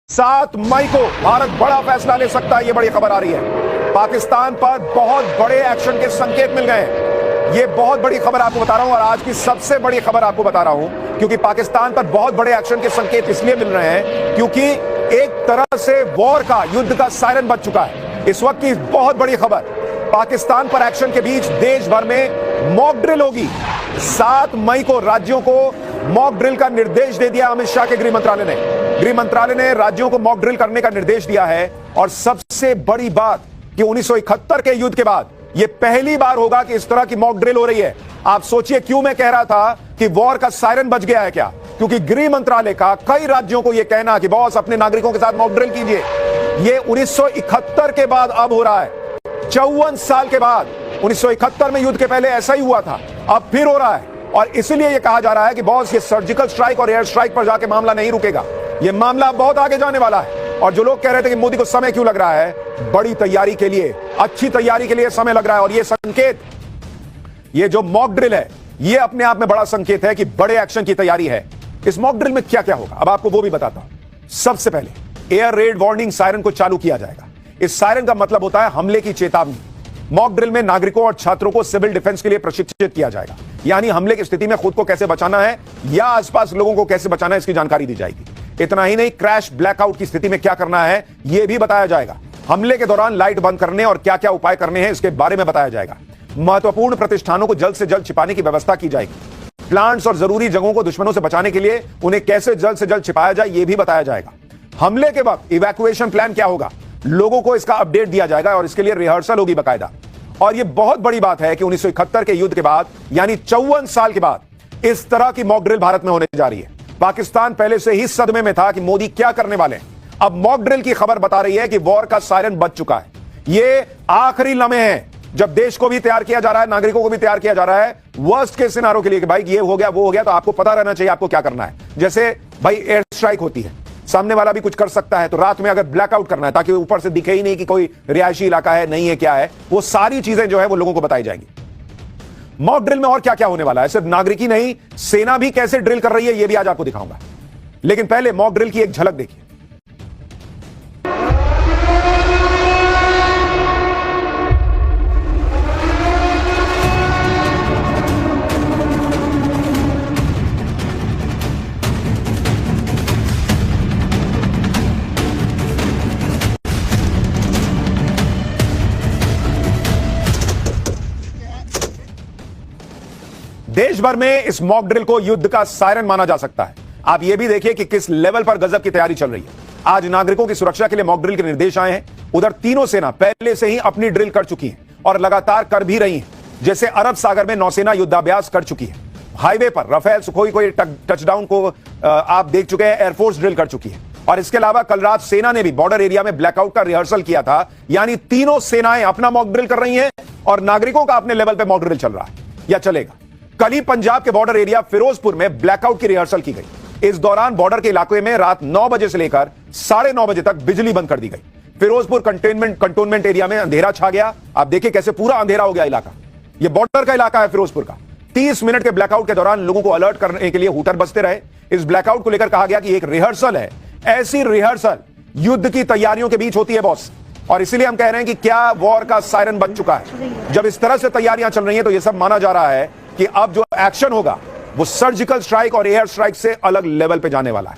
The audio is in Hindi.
7 मई को भारत बड़ा फैसला ले सकता है, यह बड़ी खबर आ रही है। पाकिस्तान पर बहुत बड़े एक्शन के संकेत मिल गए हैं। यह बहुत बड़ी खबर आपको बता रहा हूं और आज की सबसे बड़ी खबर आपको बता रहा हूं, क्योंकि पाकिस्तान पर बहुत बड़े एक्शन के संकेत इसलिए मिल रहे हैं क्योंकि एक तरह से वॉर का, युद्ध का सायरन बज चुका है। इस वक्त की बहुत बड़ी खबर, पाकिस्तान पर एक्शन के बीच देश भर में मॉक ड्रिल होगी। 7 मई को राज्यों को मॉक ड्रिल का निर्देश दे दिया अमित शाह के गृह मंत्रालय ने राज्यों को मॉक ड्रिल करने का निर्देश दिया है। और सबसे बड़ी बात कि 1971 के युद्ध के बाद यह पहली बार होगा कि इस तरह की मॉक ड्रिल हो रही है। आप सोचिए क्यों मैं कह रहा था कि वॉर का सायरन बज गया है क्या? क्योंकि गृह मंत्रालय का कई राज्यों को यह कहना कि बॉस अपने नागरिकों के साथ मॉक ड्रिल कीजिए, यह 1971 के बाद अब हो रहा है। 54 साल के बाद, 1971 में युद्ध के पहले ऐसा ही हुआ था, अब फिर हो रहा है। और इसलिए यह कहा जा रहा है कि बॉस ये सर्जिकल स्ट्राइक और एयर स्ट्राइक पर जाके मामला नहीं रुकेगा, यह मामला बहुत आगे जाने वाला है। और जो लोग कह रहे थे कि मोदी को समय क्यों लग रहा है, बड़ी तैयारी के लिए, अच्छी तैयारी के लिए समय लग रहा है। और यह संकेत, ये जो मॉक ड्रिल है, यह अपने आप में बड़ा संकेत है कि बड़े एक्शन की तैयारी है। इस मॉक ड्रिल में क्या क्या होगा अब आपको वो भी बताता हूं। सबसे पहले एयर रेड वार्निंग सायरन को चालू किया जाएगा। इस सायरन का मतलब होता है हमले की चेतावनी। मॉक ड्रिल में नागरिकों और छात्रों को सिविल डिफेंस के लिए प्रशिक्षित किया जाएगा, यानी हमले की स्थिति में खुद को कैसे बचाना है या आसपास लोगों को कैसे बचाना है, इसकी जानकारी दी जाएगी। इतना ही नहीं, क्रैश ब्लैकआउट की स्थिति में क्या करना है यह भी बताया जाएगा। हमले के दौरान लाइट बंद करने और क्या क्या उपाय करने हैं इसके बारे में बताया जाएगा। महत्वपूर्ण प्रतिष्ठानों को जल्द से जल्द छिपाने की व्यवस्था की जाएगी। प्लांट्स और जरूरी जगहों को दुश्मनों से बचाने के लिए उन्हें कैसे जल्द से जल्द छिपाया जाए यह भी बताया जाएगा। हमले के वक्त इवैक्यूएशन प्लान क्या होगा, लोगों को इसका अपडेट दिया जाएगा और इसके लिए रिहर्सल होगी बाकायदा। और यह बहुत बड़ी बात है कि 1971 के युद्ध के बाद, यानी 54 साल के बाद इस तरह की मॉक ड्रिल भारत में होने जा रही है। पाकिस्तान पहले से ही सदमे में था कि मोदी क्या करने वाले हैं। अब मॉक ड्रिल की खबर बता रही है कि वॉर का सायरन बज चुका है। यह आखिरी लम्हे हैं जब देश को भी तैयार किया जा रहा है, नागरिकों को भी तैयार किया जा रहा है वर्स्ट के सिनारियो के लिए कि भाई ये हो गया वो हो गया, तो आपको पता रहना चाहिए आपको क्या करना है। जैसे भाई एयर स्ट्राइक होती है, सामने वाला भी कुछ कर सकता है, तो रात में अगर ब्लैकआउट करना है ताकि ऊपर से दिखे ही नहीं कि कोई रिहायशी इलाका है नहीं है क्या है, वो सारी चीजें जो है वो लोगों को बताई जाएंगी। मॉक ड्रिल में और क्या क्या होने वाला है, सिर्फ नागरिक ही नहीं, सेना भी कैसे ड्रिल कर रही है ये भी आज आपको दिखाऊंगा। लेकिन पहले मॉक ड्रिल की एक झलक देखिए। देश भर में इस मॉक ड्रिल को युद्ध का सायरन माना जा सकता है। आप यह भी देखिए कि किस लेवल पर गजब की तैयारी चल रही है। आज नागरिकों की सुरक्षा के लिए मॉक ड्रिल के निर्देश आए हैं। उधर तीनों सेना पहले से ही अपनी ड्रिल कर चुकी है और लगातार कर भी रही है। जैसे अरब सागर में नौसेना युद्धाभ्यास कर चुकी है, हाईवे पर राफेल सुखोई को टचडाउन को आप देख चुके हैं, एयरफोर्स ड्रिल कर चुकी है। और इसके अलावा कल रात सेना ने भी बॉर्डर एरिया में ब्लैकआउट का रिहर्सल किया था, यानी तीनों सेनाएं अपना मॉक ड्रिल कर रही हैं और नागरिकों का अपने लेवल पर मॉक ड्रिल चल रहा है या चलेगा। कल ही पंजाब के बॉर्डर एरिया फिरोजपुर में ब्लैकआउट की रिहर्सल की गई। इस दौरान बॉर्डर के इलाके में रात 9 बजे से लेकर 9:30 बजे तक बिजली बंद कर दी गई। फिरोजपुर कंटोनमेंट एरिया में अंधेरा छा गया। आप देखिए कैसे पूरा अंधेरा हो गया इलाका। यह बॉर्डर का इलाका है फिरोजपुर का। 30 मिनट के ब्लैकआउट के दौरान लोगों को अलर्ट करने के लिए हूटर बजते रहे। इस ब्लैकआउट को लेकर कहा गया कि एक रिहर्सल है। ऐसी रिहर्सल युद्ध की तैयारियों के बीच होती है बॉस, और इसीलिए हम कह रहे हैं कि क्या वॉर का सायरन बज चुका है। जब इस तरह से तैयारियां चल रही हैं तो यह सब माना जा रहा है कि अब जो एक्शन होगा वो सर्जिकल स्ट्राइक और एयर स्ट्राइक से अलग लेवल पे जाने वाला है।